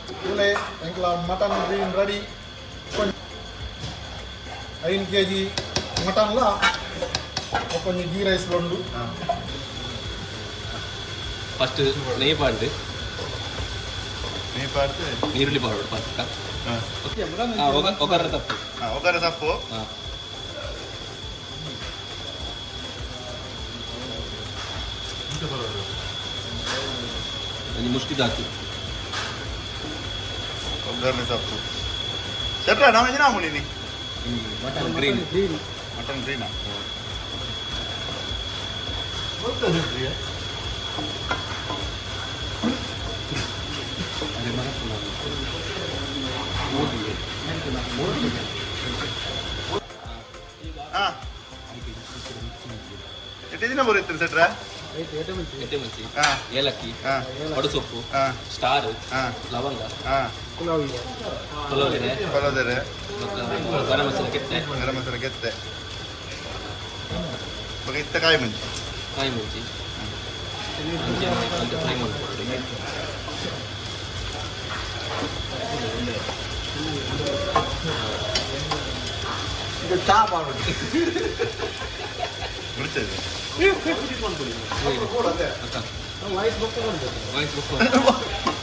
Boleh, engkau mutton green ready. 5 kg mutton lah. Pokoknya ghee rice londu. First neyi paadu. Neyi paadu. Neeruli paadu first ka. Okay, okara tappu. Okara tappu. Ini musti datu. Okara tappu. Setra namanya namun ini. Mutton green. Mutton green ah. Ada mana pulang? Modi. Ah. Itu ini nomor itu setra. Itu masih. Ah. Yelaki. Ah. Padu soppu. Ah. Star. Ah. Lavanga. Ah. Pulawi. Palaudere. Garam masala kette. Garam masala kette. Begitu kayak mun. Kai munchi. Ante fry ಮಾಡ್ಕೊಳ್ಳಿ. ಇದು ಚಾ ಮಾಡೋದು. ಬಿಡ್ತೇವೆ. Voice book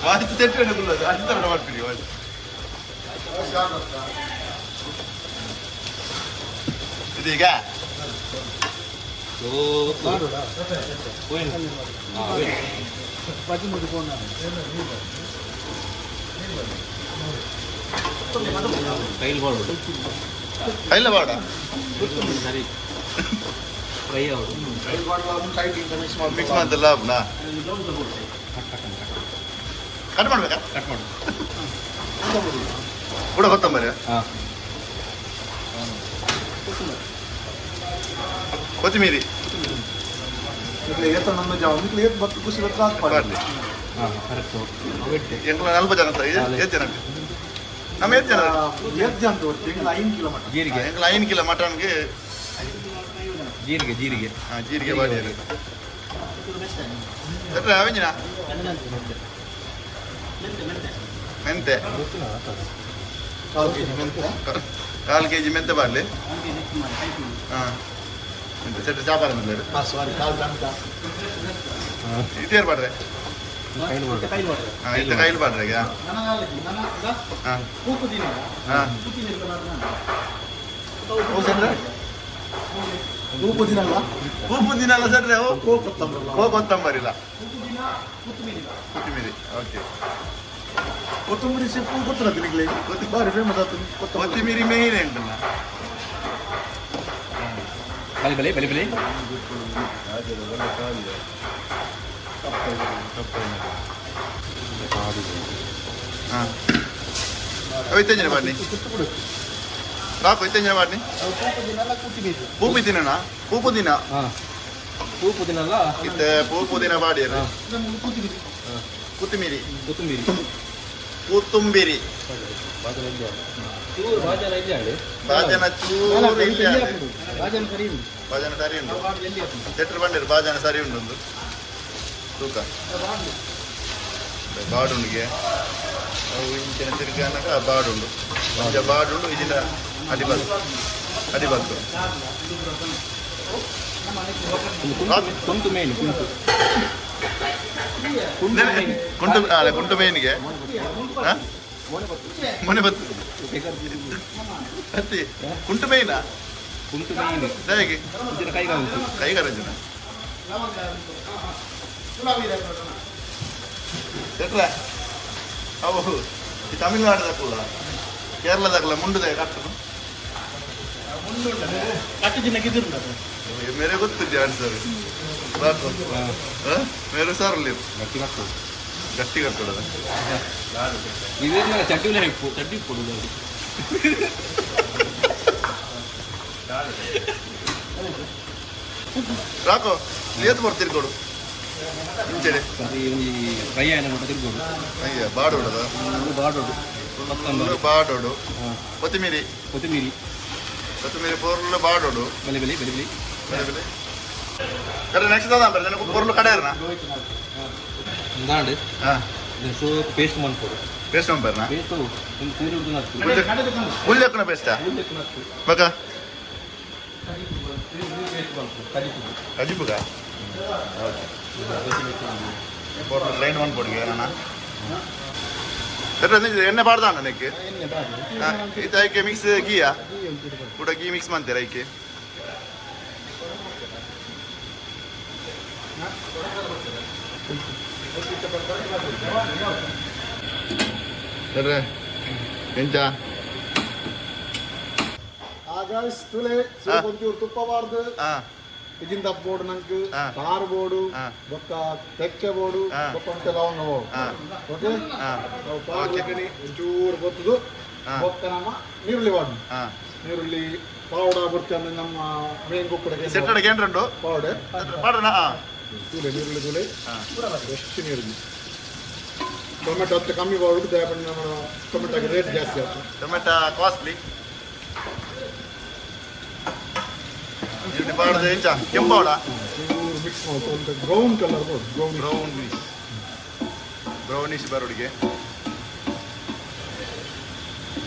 voice set ಮಾಡಬಹುದು ಅಂತ ಮಾಡ್ತೀವಿ voice ಇದೀಗ ಮಾಡೋಣ ಹೋಯ್ತು ಬಾಜು ಮುದ್ದು ಫೋನ್ ಕೈಲಿ ಮಾಡ್ಬಿಡು ಕೈಲ ಬಾಡ ಸರಿ ಫ್ರೈ ಆಗೋದು ಕೈಲಿ ಮಾಡಲ್ಲ ಸೈಡ್ ಇಂದ ಮಿಕ್ಸ್ ಮಾಡ್ದಲ್ಲ ನಾ ಕಟ್ ಮಾಡ್ಬೇಕಾ ಕಟ್ ಮಾಡು ಕೂಡ ಕೊತ್ತಂಬರಿ ಕೊತ್ತಿಮೀರಿ ನಲ್ವತ್ತು ಜನ ಎಷ್ಟು ಜನ ನಮ್ಮ ಎಷ್ಟು ಜನ 5 ಕಿಲೋ ಮಟನ್ಗೆ ಜೀರಿಗೆ ಜೀರಿಗೆ ಬಾಡಿ ಅವೆಂಜಿನ ಮೆಂತೆ 4 kg ಮೆಂತೆ ಬಾಡ್ಲಿ ಹಾಂ ಸೆಟ್ ಚಾಪಾಲ ಮೇಲೆ ಇದೇರು ಬಾಡ್ರೆ ಹಾಂ ಇದು ಕೈಲಿ ಬಾಡ್ರೆ ಈಗ ಹಾಂ ಹಾಂ ಉಪ್ಪು ದಿನಲ್ಲ ಸಟ್ರೆ ಕೊತ್ತಂಬರಿಲ್ಲ ಕೊತ್ತಿಮೀರಿ ಓಕೆ ಕೊತ್ತಂಬರಿ ಸಿಪ್ಪು ಗೊತ್ತಿಲ್ಲ ನಿಮಗೆ ಬಾರಿ ಫೇಮಸ್ ಆಗ್ತದೆ ಕೊತ್ತಿಮೀರಿ ಮೇಯ್ನ್ ಉಂಟಲ್ಲ ಬಲಿ ಹಾಂ ಐತಂಜನೆ ಮಾಡಿ ರಾಕು ಐತಂಜನೆ ಮಾಡಿ ಪೂಪುದಿನ ಪೂಪುದಿನಲ್ಲ ಇತ್ತೆ ಪೂಪುದಿನ ಬಾಡಿ ಕೊತ್ತಿಮೀರಿ ಬಾಜನ ಚೂರು ಬಾಜನ ಸರಿ ಉಂಟು ಸೆಟ್ರ್ ಬಂದಿರು ಬಾಜನ ಸರಿ ಉಂಟು ಒಂದು ತೂಕ ಬಾಡುಂಡಿಗೆ ಅವು ಇಂಚಿನ ತಿರುಗಾನಕ ಬಾಡುಂಡು ಮಂಚ ಬಾಡುಂಡು ಇದನ್ನ ಅಡಿಬತ್ತು ಕುಂಟು ಮೇನ್ ಕುಂಟು ಮೇನಿಗೆ ಮೊನೆ ಬತ್ತು ಅತ್ತಿ ಕುಂಟು ಮೇಯ್ನಾ ಹೇಗೆ ಕೈಗಾರಂಜನ ಎಟ್ರ ಅವು ಈ ತಮಿಳುನಾಡದಕ್ಕಲ್ಲ ಕೇರಳದಾಗಲ್ಲ ಮುಂಡದ ಕಟ್ಟನು ಮೇರೆ ಗೊತ್ತಿದ್ದೆ ಆನ್ಸರ್ ಮೇರೆ ಸಾರಲ್ಲಿ ಗಟ್ಟಿ ಕಟ್ಟೋದ ಚಟ್ನಿ ಕೊಡುದು ರಾಕೋ ಏತ್ ಬರ್ತೀರಿ ಕೊಡು ಇಂಚೆಡೆ ಫ್ರೈ ಆಯ್ನ ಕೊಟ್ಟು ತಿರ್ಗೋಡು ಅಯ್ಯ ಬಾಡೋಡದ ಬಾಡೋಡು ಕೊತ್ತಿಮೀರಿ ಪೊರ್ಲು ಬಾಡೋಡು ಬೆಲೆ ಕಡೆ ನೆಕ್ಸ್ಟ್ ಅದ ಪೊರ್ಲು ಕಡೆ ಇಂದಾಂಡು ಸೊ ಪೇಸ್ಟ್ ಮಾಡ್ಕೊಡು ಪೇಸ್ಟ್ ನಂಬರ್ನಾ ಪೇಸ್ಟು ಒಂದು ಸೇರಿ ಉಡ್ದು ಮುಲ್ಲೆಕ್ಕನ ಪೇಸ್ಟಾ ಬೇಕಾ ಕಜಿಪುಗ ಲೈನ್ ಒನ್ ಕೊಡುಗೆ ನಾನು ಎಣ್ಣೆ ಬಾರ್ದಾನ ನನಗೆ ಇದು ಐಕೆ ಮಿಕ್ಸ್ ಗೀಯಾ ಕೂಡ ಗೀ ಮಿಕ್ಸ್ ಮಾಡ್ತೀರಾ ಐಕೆ ಎಂಚ ಆಗಾಶ್ ತುಲೆ ಒಂಚೂರು ತುಪ್ಪ ಬಾರ್ದು ಇದಿಂದ ಬೋರ್ಡ್ ನಂಗೆ ಕಾರ್ ಬೋರ್ಡು ಬೊಕ್ಕ ತೆಕ್ಕೆ ಬೋರ್ಡು ಬೊಕ್ಕ ಲವಂಗ ಬೋರ್ಡು ಓಕೆ ಒಂಚೂರು ಗೊತ್ತದು ಬೊಕ್ಕ ನಮ್ಮ ನೀರುಳ್ಳಿ ಬಾರ್ದು ನೀರುಳ್ಳಿ ಪೌಡರ್ ಬರ್ತಂದ್ರೆ ನಮ್ಮ ಮೇನ್ ಕುಕ್ಕುಡಕ್ಕೆ ಸೆಟ್ಟಡಿಗೆ ಏನ್ರಂಡು ಪೌಡರ್ ಮಾಡೋಣ ತುಲೆ ನೀರುಳ್ಳಿ ತುಲೆ ಎಷ್ಟು ನೀರುಳ್ಳಿ ಟೊಮೆಟೊ ಹತ್ತು ಕಮ್ಮಿ ಬಾರ್ದು ದಯಪಟ್ಟು ನಮ್ಮ ಟೊಮೆಟೊಗೆ ರೇಟ್ ಜಾಸ್ತಿ ಆಗ್ತದೆ ಟೊಮೆಟೊ ಕಾಸ್ಟ್ಲಿ ಬಾರ್ದು ಎಂಚ ಕೆಂಪೌಡ ಮಿಕ್ಸ್ ಮಾಡ್ಕೊಂಡು ಬ್ರೌನ್ ಕಲರ್ ಬೋದು ಬ್ರೌನಿಶ್ ಬರೋಡಿಗೆ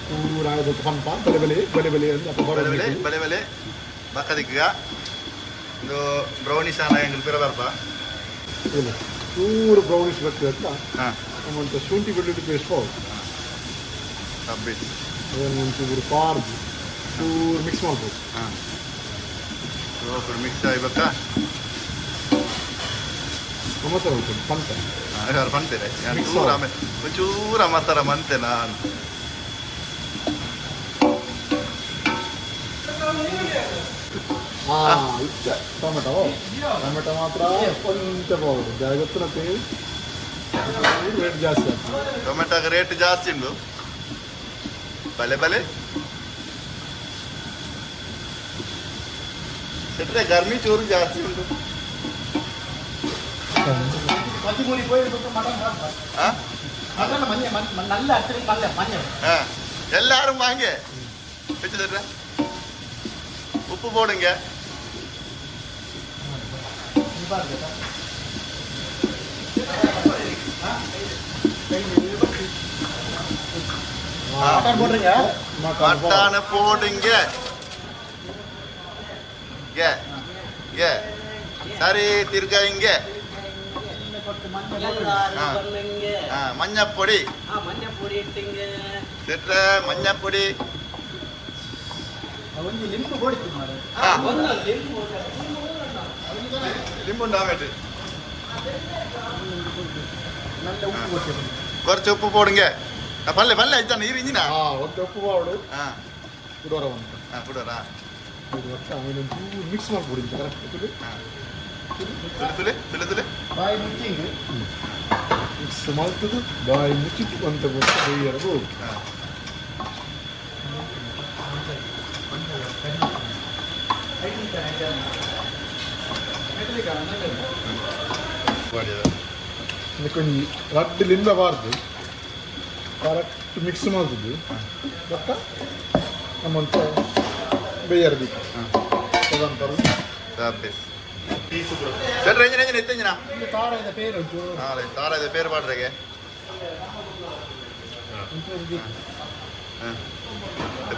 ಪೂರ ಆಗೋದು ಪಂಪ ಬಲೆ ಬಲೆ ಬಕ್ಕದಿಕ್ಕ ಇದು ಬ್ರೌನಿಶ್ ಅನ್ನ ಹೆಂಗ್ ಪಿರಬಾರ್ಪ ಚೂರು ಬ್ರೌನಿಶ್ ಬರ್ತದೆ ಅಂತ ನಮ್ಮಂತ ಶುಂಠಿ ಬೆಳ್ಳುಳ್ಳಿ ಪೇಸ್ಟ್ ಪೌಡರ್ ಒಂಚೂರು ಪಾರ್ದು ಚೂರು ಮಿಕ್ಸ್ ಮಾಡ್ಬೋದು ಮಿಕ್ಸ್ ಆಗ್ಬೇಕಾ ಮಸಾಲ ಉಂಟು ಪಂತ ಯಾರು ಬಂತೀರಿ ಒಂಚೂರ ಮಸಾಲ ಮಂತೆ ನಾನು ಟೊಮೆಟೊ ಮಾತ್ರ ಕೊಂಚ ಪೌಡರ್ ಗೊತ್ತಿರತ್ತೆ ರೇಟ್ ಜಾಸ್ತಿ ಆಗ್ತದೆ ಟೊಮೆಟೊಗೆ ರೇಟ್ ಜಾಸ್ತಿ ಉಂಟು ಬಲೆ ಸೆಟ್ರೆ ಗರ್ಮಿ ಚೂರು ಜಾಸ್ತಿ ಉಂಟು ಎಲ್ಲಾರು ಹಂಗೆ ಹೆಚ್ಚಿದ್ರೆ ಉಪ್ಪು ಬೋಡಂಗೆ மட்டான போடுங்க சரி திருக்காய்ங்க மஞ்சப்பொடி சிற்ற மஞ்சப்பொடி லிம்புண்டாமேட்டு കുറച്ച് ഉപ്പ് പോടുങ്ക പല്ലേ ആയിട്ടാണ് ഈ റിഞ്ഞിനാ ಒಂದು ಉಪ್ಪು ಬಾಡು ಕುಡೋರ ಒಂದು ಕುಡೋರ ಮಿಕ್ಸ್ ಮಾಡ್ಬಿಡಿ ಕರೆಕ್ಟ್ ತುಲೆ ಬಾಯಿ ಮುಚ್ಚಿ ಮಿಕ್ಸ್ ಮಾಡ್ತದೆ ಬಾಯಿ ಮುಚ್ಚಿಟ್ಟು ಅಂತ ಗೊತ್ತು ಬೇಯರದು ಕೊಂಚ ರಡ್ಡು ಲಿಂಬಬಾರ್ದು ಕರೆಕ್ಟ್ ಮಿಕ್ಸ್ ಮಾಡ್ತಿದ್ದು ಬೊಕ್ಕ ನಮ್ಮಂತ ಬೇಯರ್ದು ತಗೊಂತಾರೆ ತಾರಾಯದ ಪೇರು ತಾರಾಯದ ಪೇರು ಪಾಡ್ರೆಗೆ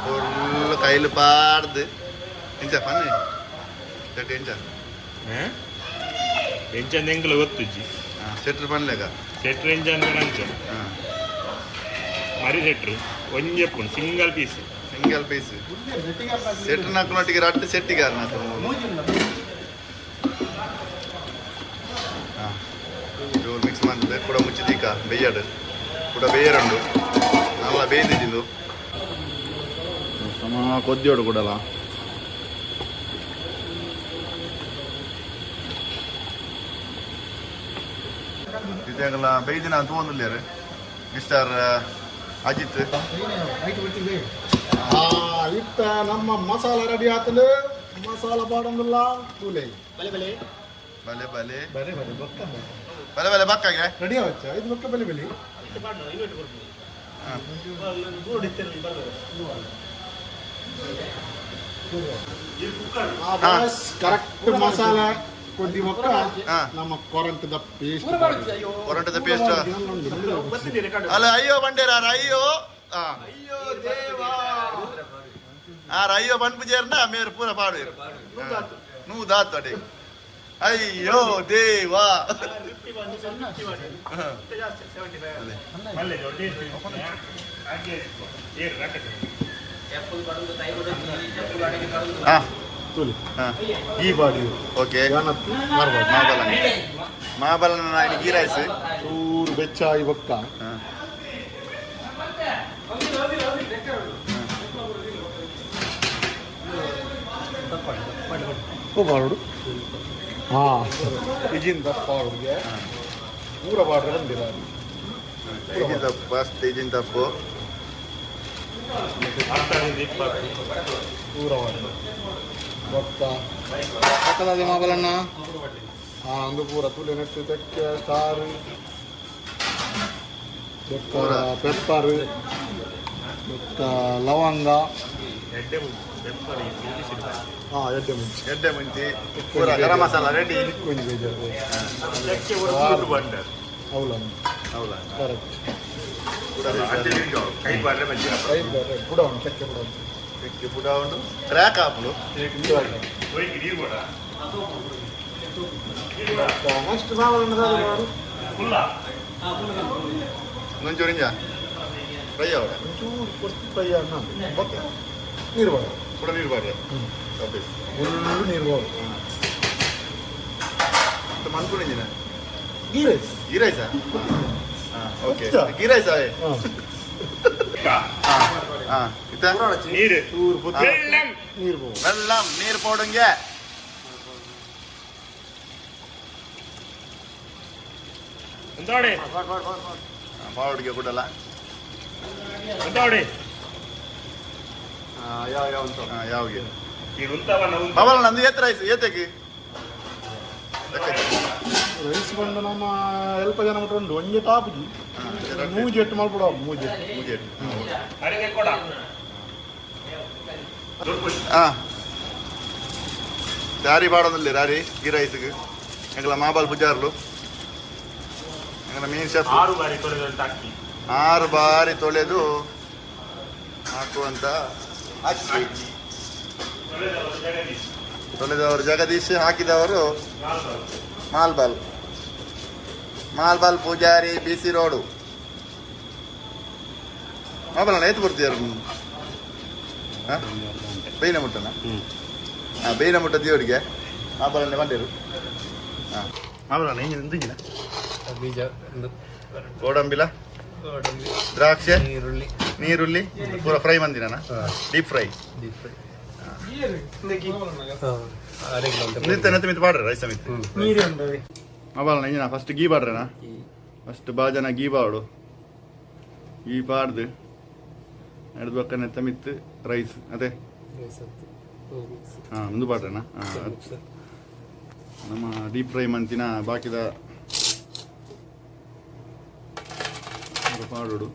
ಫುಲ್ ಕೈಲು ಪಾಡ್ದು ಎಂಚ ಪನ್ನೆ ಸೆಟ್ ಎಂಚ ಎಂಚಂದ ಎಂಗ್ಲ ಗೊತ್ತುಜ್ಜಿ ಸೆಟ್ರ್ ಪನ್ಲೆಗ ಸೆಟ್ರ್ ಎಂಚಂದ ನಂಚ ಮರಿ ಸೆಟ್ರು ಒಂಜೆಪ್ಪು ಸಿಂಗಲ್ ಪೀಸ್ ಸೆಟ್ರ್ ನಾಲ್ಕು ರಡ್ಡು ಸೆಟ್ಟಿಗೆ ಜೋರು ಮಿಕ್ಸ್ ಮಾಡಿದೆ ಕೂಡ ಮುಚ್ಚಿದೀಕ ಬೇಯಡು ಕೂಡ ಬೇಯರಂಡು ನಲ್ಲ ಬೇಯ್ದಿದ್ದು ಸಮ ಕೊದ್ದಿಯೋಡು ಕೂಡಲ್ಲ ಇದೆಲ್ಲ ಬೇಯ್ದಿನ ತಗೊಂಡಿಲ್ಲ ಮಿಸ್ಟರ್ ಅಜಿತ್ ಇತ್ತ ನಮ್ಮ ಮಸಾಲ ರೆಡಿ ಆತಲು ಮಸಾಲ ಬಾಡಂಗಿಲ್ಲ ಕೂಲೆ ಬಲೆ ಬಕ್ಕಾಗೆ ರೆಡಿ ಆವಚ್ಚ ಇದು ಬೊಕ್ಕ ಬೆಲೆ ಕರೆಕ್ಟ್ ಮಸಾಲ ಕೊದ್ದಿ ಮಕ್ಕ ನಮ್ಮ ಕೊರಂಟದ ಪೇಸ್ಟ್ ಕೊರಂಟದ ಪೇಸ್ಟ್ ಅಲ್ಲ ಅಯ್ಯೋ ಬಂಡೇರಾರ ಅಯ್ಯೋ ಅಯ್ಯೋ ದೇವಾ ಅಯ್ಯೋ ಬಂದ್ಬಿಜೇರ್ನ ಮೇರು ಪೂರ ಪಾಡು ನೂ ದಾತ್ ಅಡೆ ಅಯ್ಯೋ ದೇವಾ ಈ ಬಾಡಿ ಓಕೆ ಮಹಾಬಲನ ಗೀ ರೈಸ್ ಚೂರು ಬೆಚ್ಚಾಯಿ ಬೊಕ್ಕ ಬಾಡು ಹಾ ಇಜಿಂದ ಪಾಡುಗೆ ಪೂರ ಬಾಡ್ರೆ ಬಂದಿರ ಫಸ್ಟ್ ಇಜಿನ್ ತಪ್ಪು ಪೂರ ಬಾಡ್ರೆ ಬೊಕ್ಕ ಪಕ್ಕದ ಮಾಬಲನ್ನ ಹಾ ಒಂದು ಪೂರ ತುಳಿ ನೆಟ್ಟು ತೆಕ್ಕೆ ಸಾರು ಬೊಕ್ಕ ಪೆಪ್ಪರ್ ಬೊಕ್ಕ ಲವಂಗ ಹಾ ಎಡ್ಡೆ ಮುಂಚಿ ಪೂರ ಗರಂ ಮಸಾಲ ರೆಡಿ ಅವಲ ಕರೆಕ್ಟ್ ಬುಡ ತೆಕ್ಕೆ ಬುಡ ತೆಕ್ಕೆ ಬುಡ ಉಂಡು ಕ್ರ್ಯಾಕ್ ಆಪುಲು ನೆಕ್ಸ್ಟ್ ಮಾವಲನ್ನ ನೊಂಚೂರಿಂಜ ಫ್ರೈ ಅವಡ ಒಂಚೂರು ಕೊರ್ತಿ ಫ್ರೈ ಅನ್ನ ಓಕೆ ನೀರು ಬಾಡ ಕೂಡ ನೀರು ಬಾಡ್ರೆ ಫುಲ್ಲು ನೀರು ಬಾಡ ಮನ್ಕೊಂಡಿದ್ದೀನ ಗೀ ರೈಸ್ ಗೀ ರೈಸಾ ಓಕೆ ಗೀ ರೈಸ್ ಅವೇ ನೀರು ನೀರು ಬಾಡ വെള്ളം നീർ പോടുങ്ക ಎಂತಾಡೆ ಪಾವಡಿಗೆ ಕೊಡಲ್ಲ ಎಂತಾಡೆ ಯಾವಿಗೆ ಈ ಉಂತವನ ಅವಳ ನಂದು ಏತ್ ರೈಸ್ ಏತಕ್ಕೆ ರೈಸ್ ಬಂದು ನಮ್ಮ ಸ್ವಲ್ಪ ಜನ ಮಟ್ಟ ಉಂಟು ಒಂಜೆ ಟಾಪ್ಜಿ ಮೂಜೆಟ್ಟು ಮಾಡ್ಬಿಡ ಮೂಜೆಟ್ಟು ಅಡಿಗೆ ಕೊಡ ದಾರಿ ಪಾಡೋದಲ್ಲಿ ರಾರಿ ಗೀ ರೈಸ್ಗೆ ಎಂಗಳ ಮಾಬಾಲ್ ಪೂಜಾರ್ಲು ಎಂಗಳ ಮೀನ್ ಶೆಫ್ 6 ಬಾರಿ ತೊಳೆದಂತ ಅಕ್ಕಿ 6 ಬಾರಿ ತೊಳೆದು ಹಾಕುವಂತ ಅಕ್ಕಿ ತೊಳೆದವರು ಜಗದೀಶ್ ಹಾಕಿದವರು ಮಾಲ್ಬಾಲ್ ಪೂಜಾರಿ ಬಿಸಿ ರೋಡು ಮಾಬಲಣ್ಣ ಎತ್ತು ಬರ್ತೀಯಾರ ಬೇಯಿನ ಮುಟ್ಟನ ಬೇಯಿನ ಮುಟ್ಟ ದೇವರಿಗೆ ಮಾಬಲಣ್ಣೆ ಬಂದಿರು ಮಾಬಲಣ್ಣ ಹಿಂಗಿನ ಬೀಜ ಗೋಡಂಬಿಲ ದ್ರಾಕ್ಷೆ ಈರುಳ್ಳಿ ನೀರುಳ್ಳಿ ಪೂರ ಫ್ರೈ ಮಂದಿನ ಡೀಪ್ ಫ್ರೈ ಮಿತ್ ಬಾಡ್ರೆ ರೈಸ್ ಮಿತ್ ಮಾಬಲಣ್ಣ ಹಿಂಗಿನ ಫಸ್ಟ್ ಗೀ ಬಾಡ್ರೆನಾ ಫಸ್ಟ್ ಬಾಜನ ಗೀ ಬಾಡು ಗೀ ಪಾಡ್ದು ಎಡ್ದು ಪಕ್ಕ ನೆತ್ತ ಮಿತ್ ರೈಸ್ ಅದೇ ಹಾಂ ಮುಂದೆ ಪಾಡ್ರೆನಾ ನಮ್ಮ ಡೀಪ್ ಫ್ರೈ ಮಂತಿನ ಬಾಕಿದ ಪಾಡೋಡು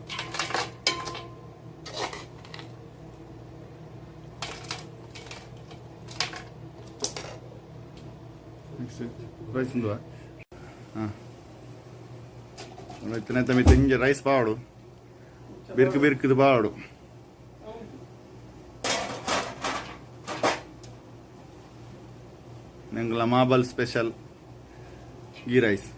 ನೆಕ್ಸ್ಟ್ ರೈಸ್ ಉಂದುವ ಹಾಂ ನೆತ್ತ ಮಿತ್ ಹಿಂಗೆ ರೈಸ್ ಪಾಡು ಬಿರ್ಕದು ಪಾಡು ನೆಂಗಳ ಮಾಬಲ್ ಸ್ಪೆಷಲ್ ಗೀ ರೈಸ್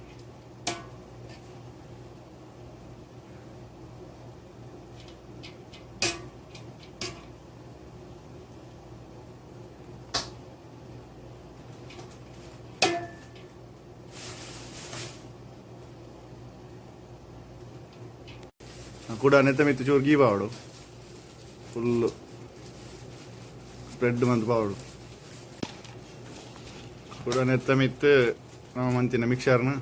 ಕೂಡ ನೆತ್ತ ಮಿತ್ತು ಚೂರು ಗೀ ಪಾವಡು ಫುಲ್ಲು ಸ್ಪ್ರೆಡ್ ಮಂತ್ ಪಾವಡು ಕೂಡ ನೆತ್ತ ಮಿತ್ತು ನಾವು ಮಂತಿನ ಮಿಕ್ಸರ್ನ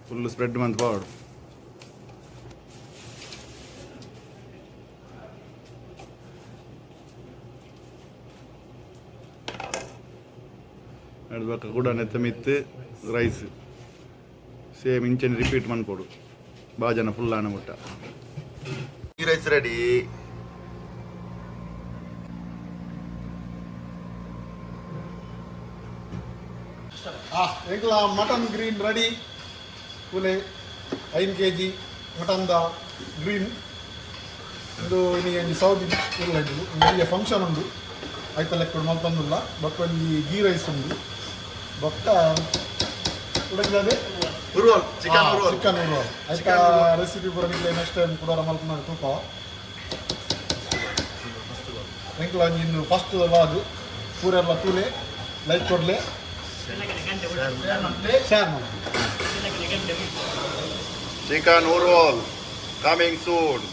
ಫುಲ್ಲು ಸ್ಪ್ರೆಡ್ ಮಂತ್ ಪಾವಡು ನಡ್ಬೇಕ ಕೂಡ ನೆತ್ತ ಮಿತ್ತು ರೈಸ್ ಸೇಮ್ ಇಂಚನೆ ರಿಪೀಟ್ ಮಾಡ್ಕೊಡು ಬಾಜನ ಫುಲ್ ಆನ ಮುಟ್ಟ ಈ ರೈಸ್ ರೆಡಿ ಎಂಕ್ಲ ಮಟನ್ ಗ್ರೀನ್ ರೆಡಿ ಕೂಲೆ 5 kg ಮಟನ್ದ ಗ್ರೀನ್ ಇದು ಇನಿ ಸೌದಿ ಇಲ್ಲ ಇದು ಇಲ್ಲಿ ಫಂಕ್ಷನ್ ಉಂಡು ಆಯ್ತ ಲೆಕ್ಕ ಮಲ್ತಂದುಲ್ಲ ಬೊಕ್ಕ ಒಂಜಿ ಗೀ ರೈಸ್ ಉಂಡು ಬೊಕ್ಕ ಉಡಂಗದೆ ಉರುವಲ್ ಚಿಕನ್ ಉರುವಲ್ ಚಿಕನ್ ಉರುವಲ್ ಆಯ್ತ ರೆಸಿಪಿ ಪೂರ ನಿಕ್ಲೆ ನೆಕ್ಸ್ಟ್ ಟೈಮ್ ಕೂಡ ಮಲ್ಪನ ತೂಪ ಎಂಕ್ಲ ಇನ್ನು ಫಸ್ಟ್ ವಾದು ಪೂರೆಲ್ಲ ತೂಲೆ ಲೈಕ್ ಕೊಡ್ಲೆ ಶೇರ್ ಮಾಡಿ ಚಿಕನ್ ಉರುವಲ್ ಕಮಿಂಗ್ ಸೂನ್